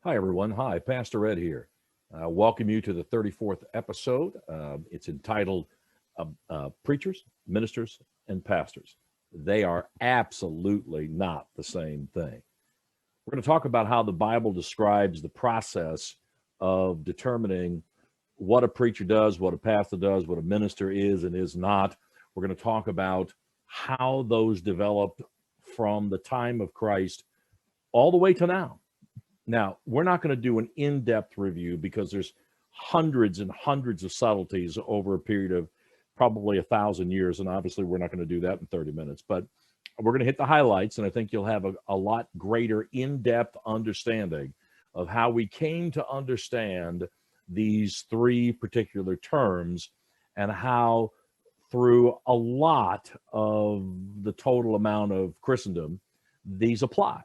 Hi, everyone. Hi, Pastor Ed here. Welcome you to the 34th episode. It's entitled Preachers, Ministers, and Pastors. They are absolutely not the same thing. We're going to talk about how the Bible describes the process of determining what a preacher does, what a pastor does, what a minister is and is not. We're going to talk about how those developed from the time of Christ all the way to now. Now, we're not going to do an in-depth review because there's hundreds and hundreds of subtleties over a period of probably 1,000 years, and obviously we're not going to do that in 30 minutes. But we're going to hit the highlights, and I think you'll have a lot greater in-depth understanding of how we came to understand these three particular terms and how through a lot of the total amount of Christendom, these apply.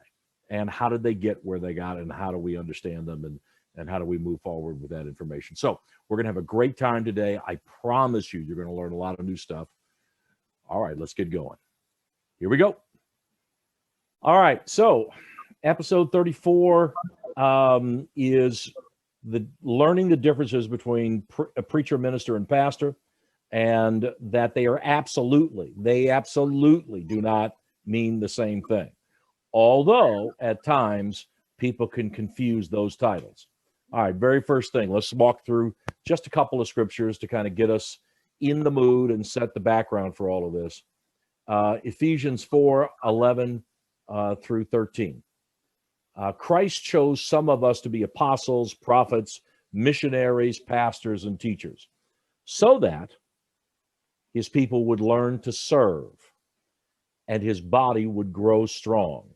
And how did they get where they got, and how do we understand them, and how do we move forward with that information? So we're going to have a great time today. I promise you're going to learn a lot of new stuff. All right, let's get going. Here we go. All right, so episode 34 is learning the differences between a preacher, minister, and pastor, and that they absolutely do not mean the same thing. Although at times people can confuse those titles. All right, very first thing, let's walk through just a couple of scriptures to kind of get us in the mood and set the background for all of this. Ephesians 4:11 through 13. Christ chose some of us to be apostles, prophets, missionaries, pastors, and teachers, so that his people would learn to serve and his body would grow strong.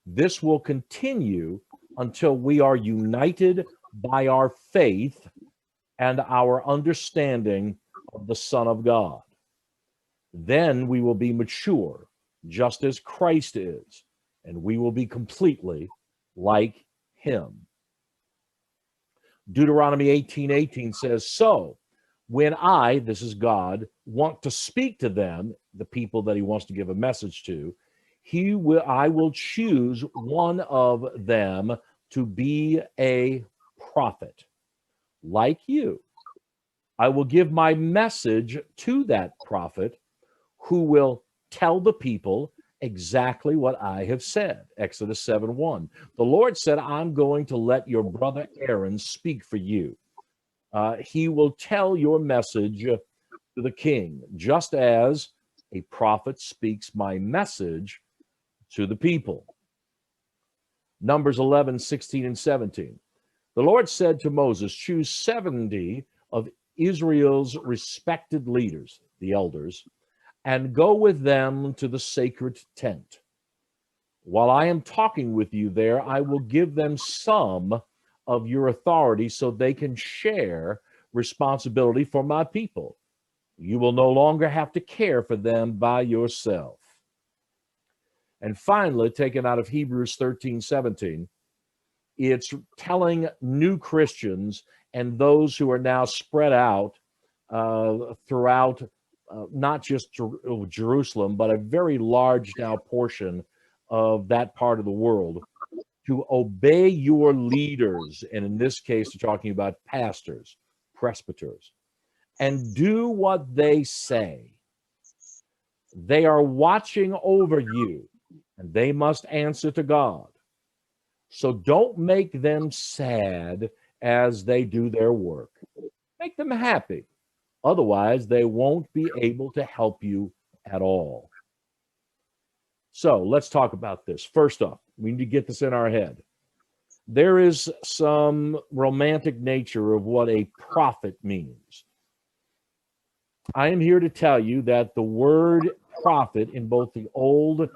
This will continue until we are united by our faith and our understanding of the Son of God. Then we will be mature, just as Christ is, and we will be completely like him. Deuteronomy 18:18 says, so when I, this is God, want to speak to them, the people that he wants to give a message to, I will choose one of them to be a prophet like you. I will give my message to that prophet who will tell the people exactly what I have said. Exodus 7:1. The Lord said, I'm going to let your brother Aaron speak for you. He will tell your message to the king, just as a prophet speaks my message to the people. Numbers 11:16 and 17. The Lord said to Moses, choose 70 of Israel's respected leaders, the elders, and go with them to the sacred tent. While I am talking with you there, I will give them some of your authority so they can share responsibility for my people. You will no longer have to care for them by yourself. And finally, taken out of Hebrews 13:17, it's telling new Christians and those who are now spread out throughout not just Jerusalem, but a very large now portion of that part of the world, to obey your leaders. And in this case, we're talking about pastors, presbyters, and do what they say. They are watching over you, and they must answer to God. So don't make them sad as they do their work. Make them happy. Otherwise, they won't be able to help you at all. So let's talk about this. First off, we need to get this in our head. There is some romantic nature of what a prophet means. I am here to tell you that the word prophet in both the Old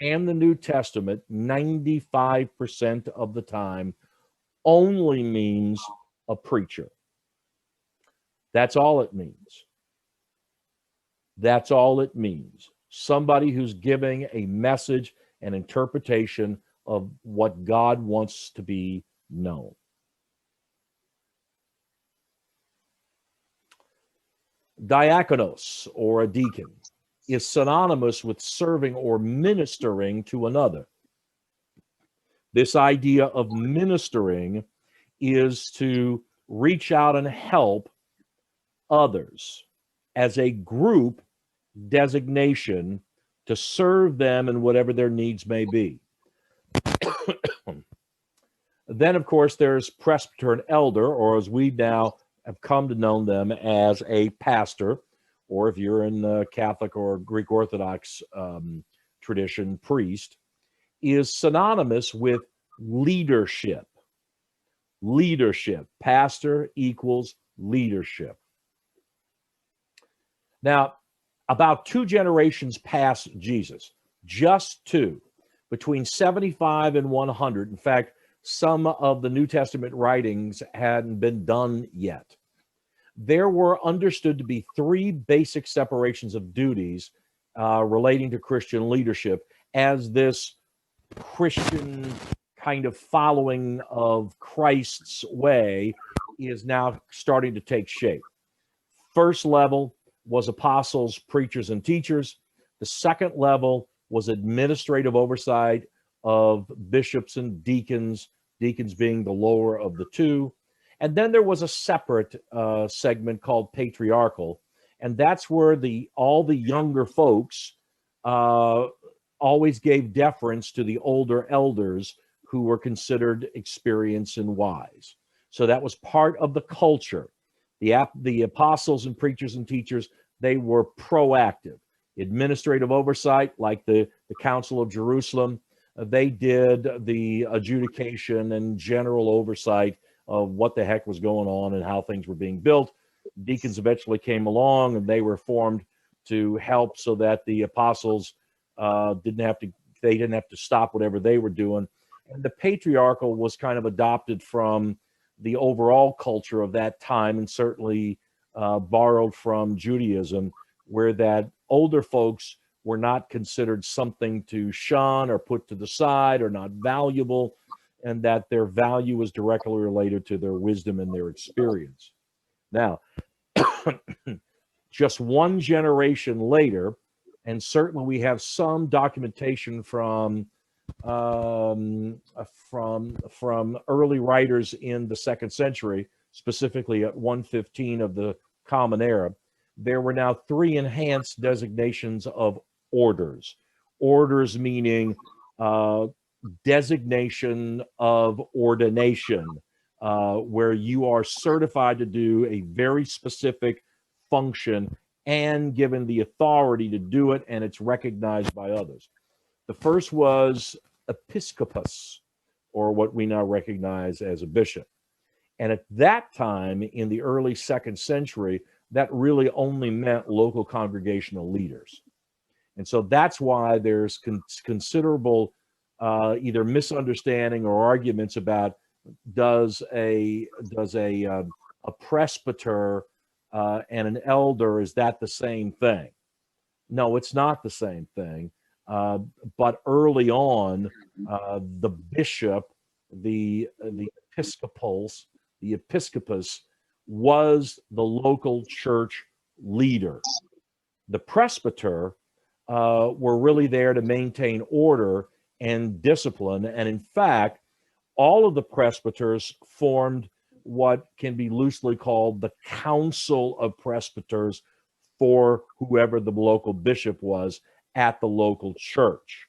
and the New Testament, 95% of the time, only means a preacher. That's all it means. That's all it means. Somebody who's giving a message and interpretation of what God wants to be known. Diakonos, or a deacon, is synonymous with serving or ministering to another. This idea of ministering is to reach out and help others as a group designation to serve them in whatever their needs may be. Then, of course, there's presbyter and elder, or as we now have come to know them as a pastor, or if you're in Catholic or Greek Orthodox tradition, priest, is synonymous with leadership. Leadership. Pastor equals leadership. Now, about 2 generations past Jesus, just 2, between 75 and 100. In fact, some of the New Testament writings hadn't been done yet. There were understood to be 3 basic separations of duties relating to Christian leadership as this Christian kind of following of Christ's way is now starting to take shape. First level was apostles, preachers, and teachers. The second level was administrative oversight of bishops and deacons, deacons being the lower of the 2. And then there was a separate segment called patriarchal, and that's where all the younger folks always gave deference to the older elders who were considered experienced and wise. So that was part of the culture. The apostles and preachers and teachers, they were proactive. Administrative oversight, like the Council of Jerusalem, they did the adjudication and general oversight of what the heck was going on and how things were being built. Deacons eventually came along, and they were formed to help so that the apostles didn't have to stop whatever they were doing. And the patriarchal was kind of adopted from the overall culture of that time, and certainly borrowed from Judaism, where that older folks were not considered something to shun or put to the side or not valuable, and that their value was directly related to their wisdom and their experience. Now, just 1 generation later, and certainly we have some documentation from early writers in the 2nd century, specifically at 115 of the Common Era, there were now 3 enhanced designations of orders. Orders meaning designation of ordination, where you are certified to do a very specific function and given the authority to do it, and it's recognized by others. The first was episcopus, or what we now recognize as a bishop. And at that time, in the early 2nd century, that really only meant local congregational leaders. And so that's why there's considerable either misunderstanding or arguments about does a presbyter and an elder, is that the same thing? No, it's not the same thing. But early on, the bishop, the episcopus was the local church leader. The presbyter were really there to maintain order and discipline. And in fact, all of the presbyters formed what can be loosely called the Council of Presbyters for whoever the local bishop was at the local church.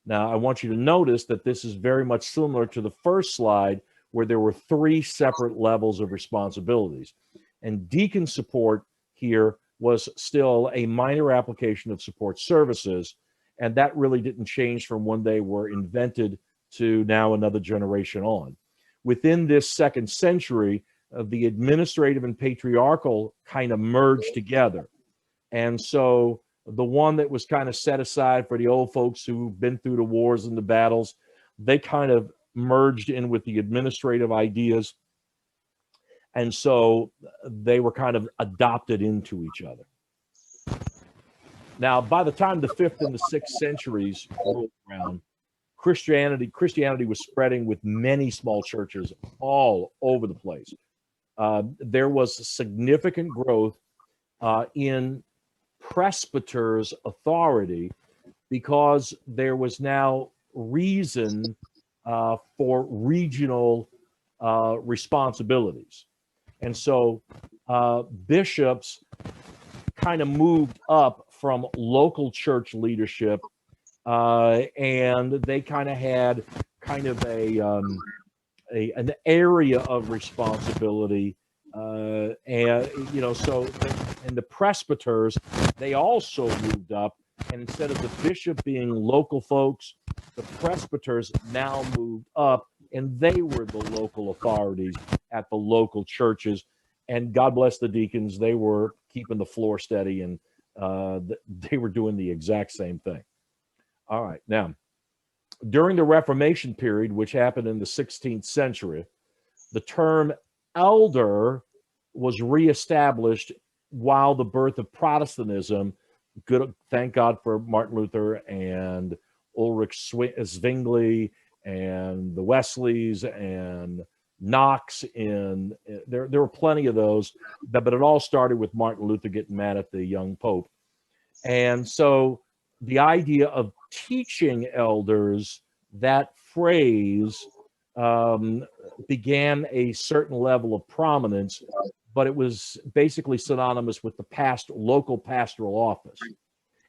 Now, I want you to notice that this is very much similar to the first slide, where there were 3 separate levels of responsibilities. And deacon support here was still a minor application of support services, and that really didn't change from when they were invented to now another generation on. Within this 2nd century, the administrative and patriarchal kind of merged together. And so the one that was kind of set aside for the old folks who've been through the wars and the battles, they kind of merged in with the administrative ideas. And so they were kind of adopted into each other. Now, by the time the 5th and the 6th centuries rolled around, Christianity was spreading with many small churches all over the place. There was significant growth in presbyters' authority because there was now reason for regional responsibilities. And so bishops kind of moved up from local church leadership, and they kind of had kind of an area of responsibility, and and the presbyters, they also moved up, and instead of the bishop being local folks, the presbyters now moved up, and they were the local authorities at the local churches. And God bless the deacons, they were keeping the floor steady, and they were doing the exact same thing. All right, now, during the Reformation period, which happened in the 16th century, the term elder was reestablished while the birth of Protestantism, good, thank God for Martin Luther and Ulrich Zwingli and the Wesleys and Knox, and there were plenty of those, but it all started with Martin Luther getting mad at the young Pope. And so the idea of teaching elders, that phrase began a certain level of prominence, but it was basically synonymous with the local pastoral office.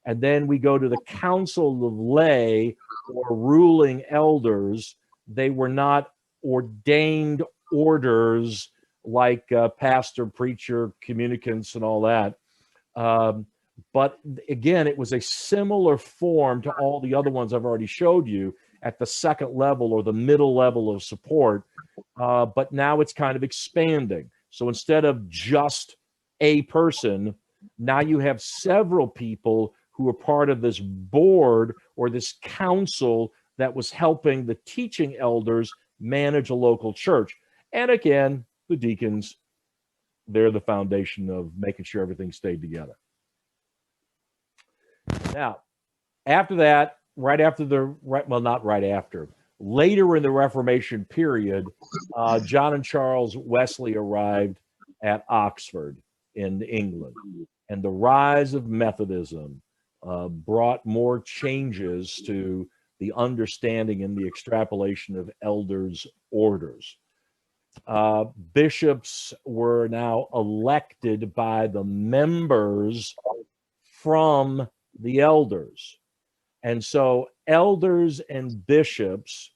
And then we go to the council of lay or ruling elders. They were not ordained orders like pastor, preacher, communicants, and all that. But again, it was a similar form to all the other ones I've already showed you at the second level or the middle level of support. But now it's kind of expanding. So instead of just a person, now you have several people who are part of this board or this council that was helping the teaching elders manage a local church. And again, the deacons, they're the foundation of making sure everything stayed together. Now, after that, later in the Reformation period, John and Charles Wesley arrived at Oxford in England, and the rise of Methodism brought more changes to the understanding and the extrapolation of elders' orders. Bishops were now elected by the members from the elders. And so elders and bishops,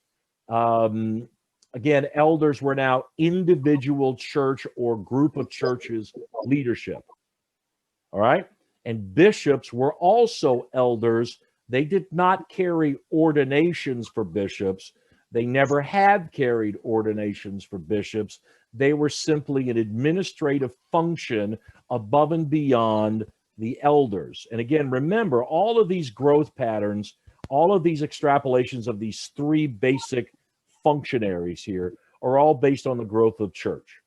again, elders were now individual church or group of churches leadership. All right. And bishops were also elders. They did not carry ordinations for bishops. They never had carried ordinations for bishops. They were simply an administrative function above and beyond the elders. And again, remember, all of these growth patterns, all of these extrapolations of these three basic functionaries here are all based on the growth of church,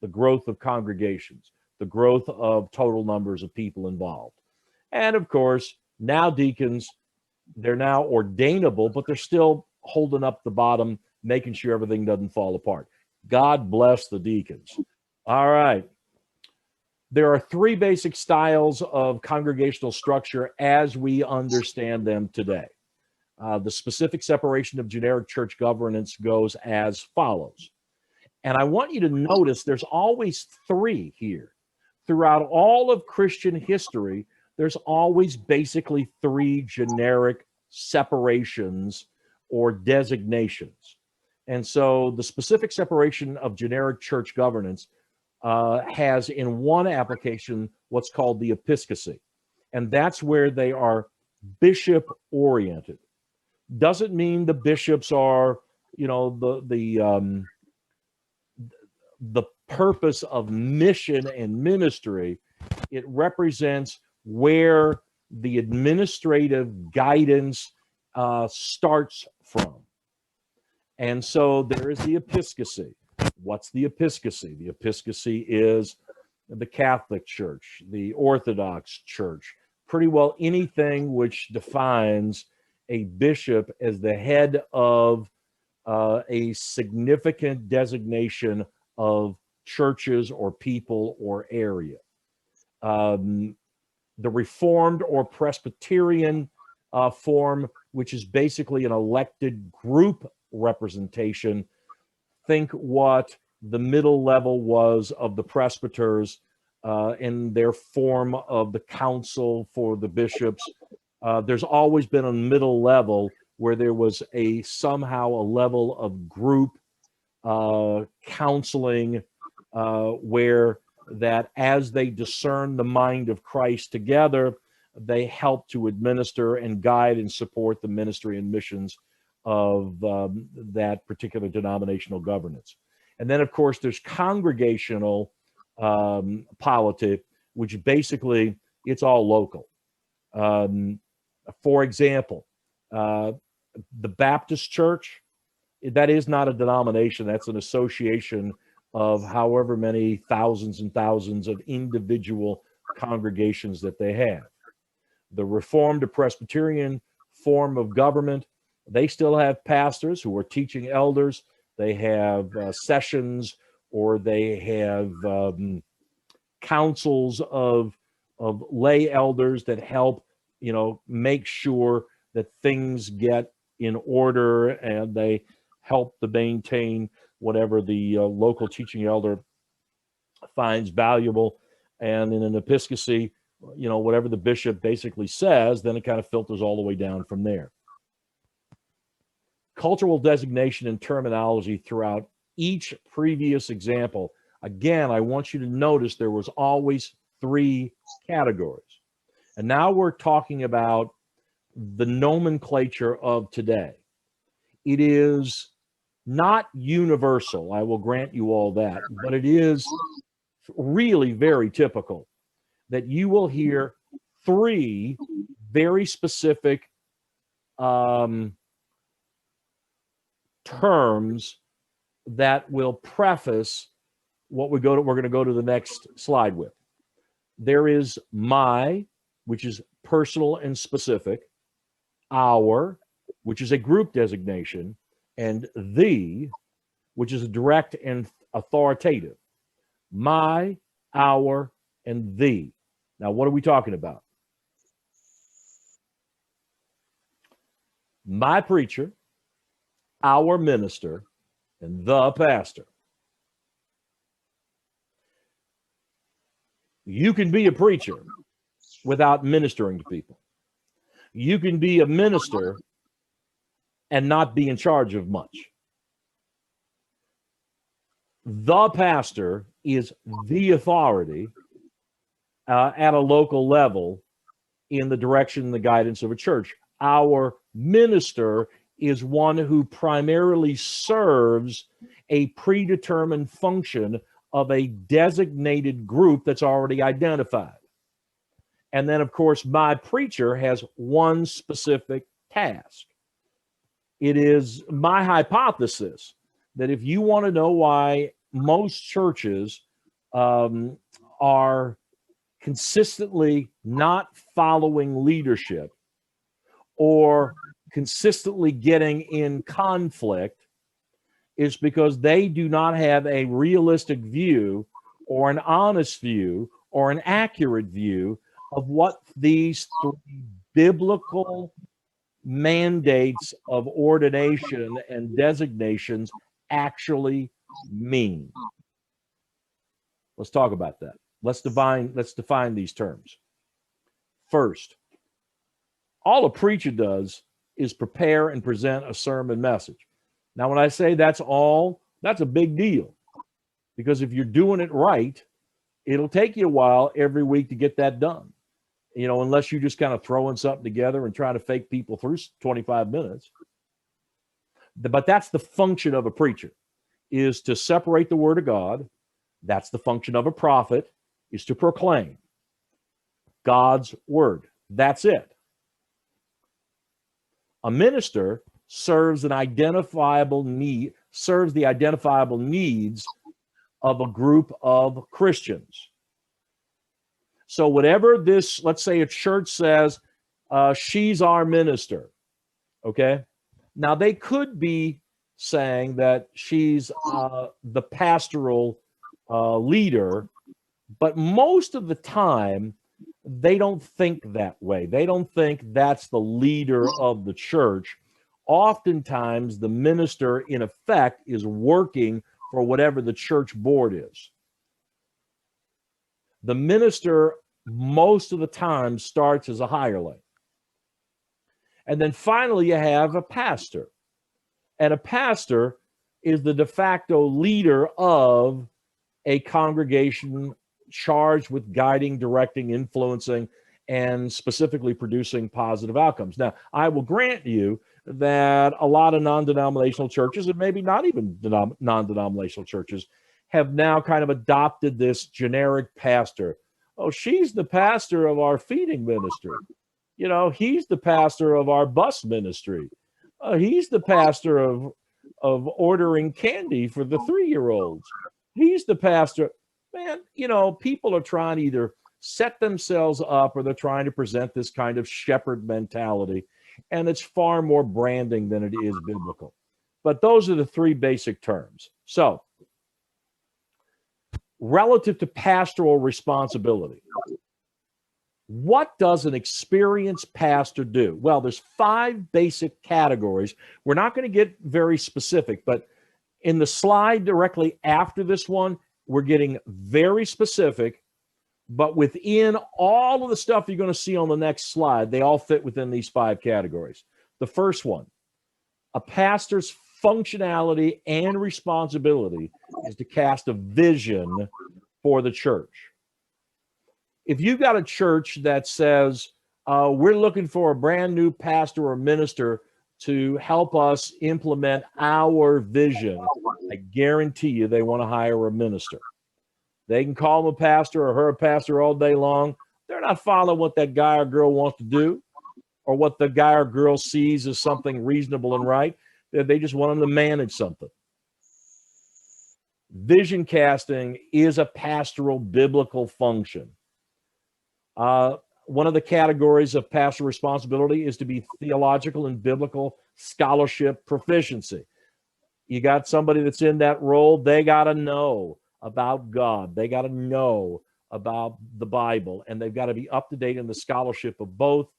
the growth of congregations, the growth of total numbers of people involved. And of course, now deacons, they're now ordainable, but they're still holding up the bottom, making sure everything doesn't fall apart. God bless the deacons. All right. There are three basic styles of congregational structure as we understand them today. The specific separation of generic church governance goes as follows. And I want you to notice there's always three here. Throughout all of Christian history, there's always basically three generic separations or designations. And so the specific separation of generic church governance has in one application what's called the episcopacy. And that's where they are bishop oriented. Doesn't mean the bishops are, the purpose of mission and ministry. It represents where the administrative guidance starts from. And so there is the episcopacy. What's the episcopacy? The episcopacy is the Catholic Church, the Orthodox Church, pretty well anything which defines a bishop as the head of a significant designation of churches or people or area. The Reformed or Presbyterian form, which is basically an elected group representation. Think what the middle level was of the presbyters in their form of the council for the bishops. There's always been a middle level where there was somehow a level of group counseling where that as they discern the mind of Christ together, they help to administer and guide and support the ministry and missions of that particular denominational governance. And then, of course, there's congregational polity, which basically it's all local. For example, the Baptist Church, that is not a denomination. That's an association of however many thousands and thousands of individual congregations that they have. The Reformed or Presbyterian form of government, they still have pastors who are teaching elders. They have sessions, or they have councils of lay elders that help, make sure that things get in order, and they help to maintain whatever the local teaching elder finds valuable. And in an episcopacy, whatever the bishop basically says, then it kind of filters all the way down from there. Cultural designation and terminology throughout each previous example. Again, I want you to notice there was always 3 categories. And now we're talking about the nomenclature of today. It is not universal, I will grant you all that, but it is really very typical that you will hear 3 very specific terms that will preface what we're going to go to the next slide with. There is my, which is personal and specific, our, which is a group designation, and the, which is a direct and authoritative. My, our, and the. Now, what are we talking about? My preacher, our minister, and the pastor. You can be a preacher without ministering to people. You can be a minister and not be in charge of much. The pastor is the authority at a local level in the direction and the guidance of a church. Our minister is one who primarily serves a predetermined function of a designated group that's already identified. And then, of course, my preacher has one specific task. It is my hypothesis that if you want to know why most churches are consistently not following leadership or consistently getting in conflict, is because they do not have a realistic view or an honest view or an accurate view of what these 3 biblical mandates of ordination and designations actually mean. Let's talk about that. Let's define these terms. First, all a preacher does is prepare and present a sermon message. Now, when I say that's all, that's a big deal, because if you're doing it right, it'll take you a while every week to get that done. Unless you're just kind of throwing something together and trying to fake people through 25 minutes. But that's the function of a preacher, is to separate the word of God. That's the function of a prophet, is to proclaim God's word. That's it. A minister serves the identifiable needs of a group of Christians. So whatever this, let's say a church says, she's our minister, okay? Now, they could be saying that she's the pastoral leader, but most of the time, they don't think that way. They don't think that's the leader of the church. Oftentimes, the minister, in effect, is working for whatever the church board is. The minister, most of the time, starts as a hireling. And then finally, you have a pastor. And a pastor is the de facto leader of a congregation charged with guiding, directing, influencing, and specifically producing positive outcomes. Now, I will grant you that a lot of non-denominational churches, and maybe not even non-denominational churches, have now kind of adopted this generic pastor. Oh, she's the pastor of our feeding ministry. You know, he's the pastor of our bus ministry. He's the pastor of ordering candy for the 3-year-olds. He's the pastor. Man, you know, people are trying to either set themselves up or they're trying to present this kind of shepherd mentality. And it's far more branding than it is biblical. But those are the three basic terms. So, relative to pastoral responsibility, what does an experienced pastor do? Well, there's 5 basic categories. We're not going to get very specific, but in the slide directly after this one, we're getting very specific, but within all of the stuff you're going to see on the next slide, they all fit within these 5 categories. The first one, a pastor's functionality and responsibility is to cast a vision for the church. If you've got a church that says, we're looking for a brand new pastor or minister to help us implement our vision, I guarantee you they want to hire a minister. They can call him a pastor or her a pastor all day long. They're not following what that guy or girl wants to do or what the guy or girl sees as something reasonable and right. They just want them to manage something. Vision casting is a pastoral biblical function. One of the categories of pastoral responsibility is to be theological and biblical scholarship proficiency. You got somebody that's in that role, they got to know about God. They got to know about the Bible, and they've got to be up to date in the scholarship of both.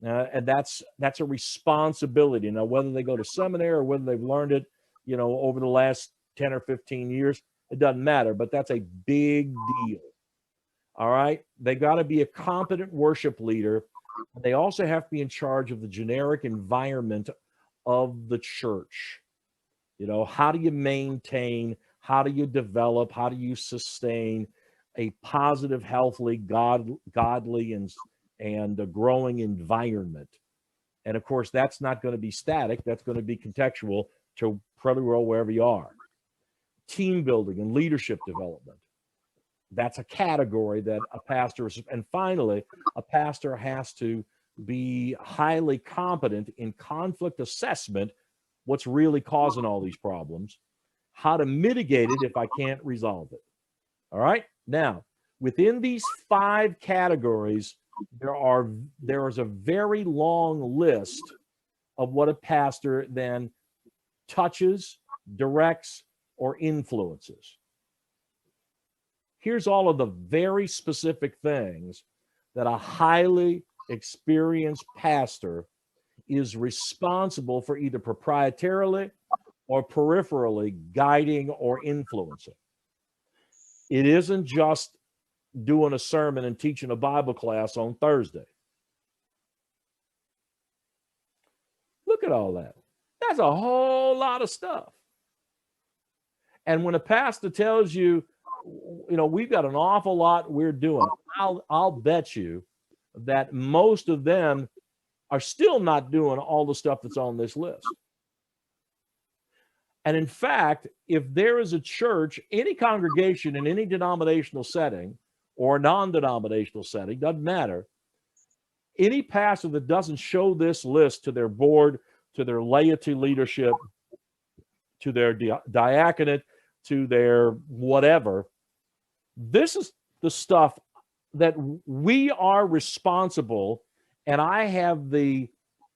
And that's a responsibility. Now, whether they go to seminary or whether they've learned it, you know, over the last 10 or 15 years, it doesn't matter, but that's a big deal. All right. They got to be a competent worship leader. They also have to be in charge of the generic environment of the church. You know, how do you maintain, how do you develop, how do you sustain a positive, healthy, godly, and a growing environment? And of course, that's not going to be static. That's going to be contextual to pretty well wherever you are. Team building and leadership development. That's a category that a pastor is. And finally, a pastor has to be highly competent in conflict assessment, what's really causing all these problems, how to mitigate it if I can't resolve it. All right. Now, within these 5 categories, there is a very long list of what a pastor then touches, directs, or influences. Here's all of the very specific things that a highly experienced pastor is responsible for, either proprietarily or peripherally guiding or influencing. It isn't just doing a sermon and teaching a Bible class on Thursday. Look at all that. That's a whole lot of stuff. And when a pastor tells you, you know, we've got an awful lot we're doing, I'll bet you that most of them are still not doing all the stuff that's on this list. And in fact, if there is a church, any congregation in any denominational setting or non-denominational setting, doesn't matter, any pastor that doesn't show this list to their board, to their laity leadership, to their diaconate, to their whatever, this is the stuff that we are responsible, and I have the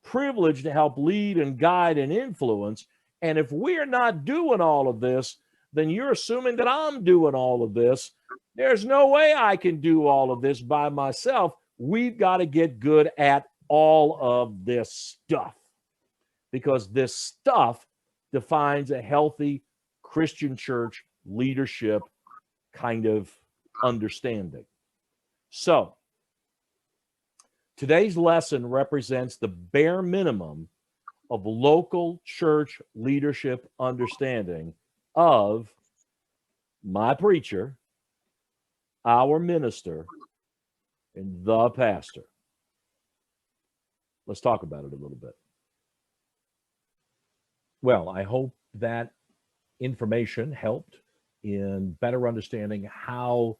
privilege to help lead and guide and influence. And if we're not doing all of this, then you're assuming that I'm doing all of this. There's no way I can do all of this by myself. We've got to get good at all of this stuff. because this stuff defines a healthy Christian church leadership kind of understanding. So, today's lesson represents the bare minimum of local church leadership understanding of my preacher, our minister, and the pastor. Let's talk about it a little bit. Well, I hope that information helped in better understanding how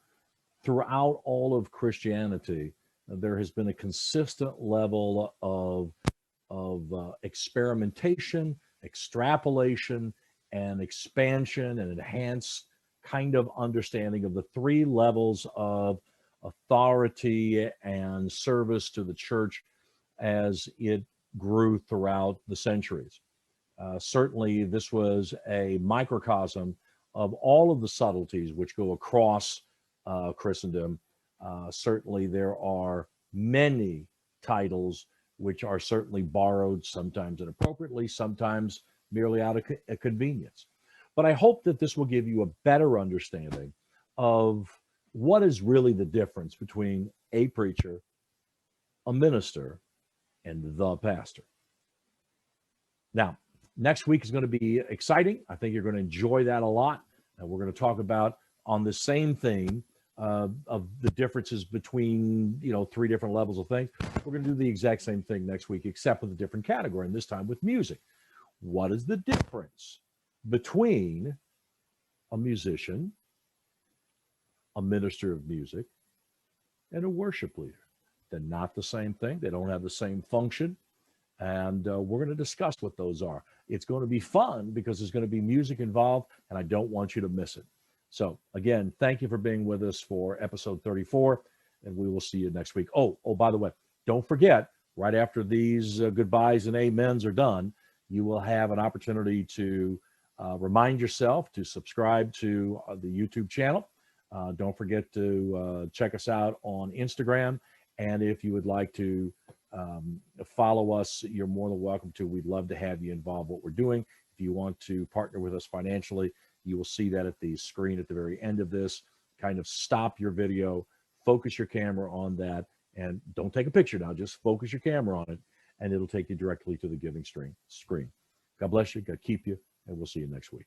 throughout all of Christianity, there has been a consistent level of experimentation, extrapolation, and expansion and enhanced kind of understanding of the three levels of authority and service to the church as it grew throughout the centuries. Certainly, this was a microcosm of all of the subtleties which go across Christendom. Certainly, there are many titles which are certainly borrowed, sometimes inappropriately, sometimes merely out of convenience. But I hope that this will give you a better understanding of what is really the difference between a preacher, a minister, and the pastor. Now, next week is going to be exciting. I think you're going to enjoy that a lot. And we're going to talk about on the same theme of the differences between, three different levels of things. We're going to do the exact same thing next week, except with a different category, and this time with music. What is the difference between a musician, a minister of music, and a worship leader? They're not the same thing. They don't have the same function. And we're going to discuss what those are. It's going to be fun because there's going to be music involved, and I don't want you to miss it. So, again, thank you for being with us for episode 34, and we will see you next week. Oh, by the way, don't forget, right after these goodbyes and amens are done, you will have an opportunity to remind yourself to subscribe to the YouTube channel. Don't forget to check us out on Instagram. And if you would like to follow us, you're more than welcome to. We'd love to have you involved in what we're doing. If you want to partner with us financially, you will see that at the screen at the very end of this. Kind of stop your video, focus your camera on that, and don't take a picture now. Just focus your camera on it, and it'll take you directly to the giving screen. God bless you. God keep you, and we'll see you next week.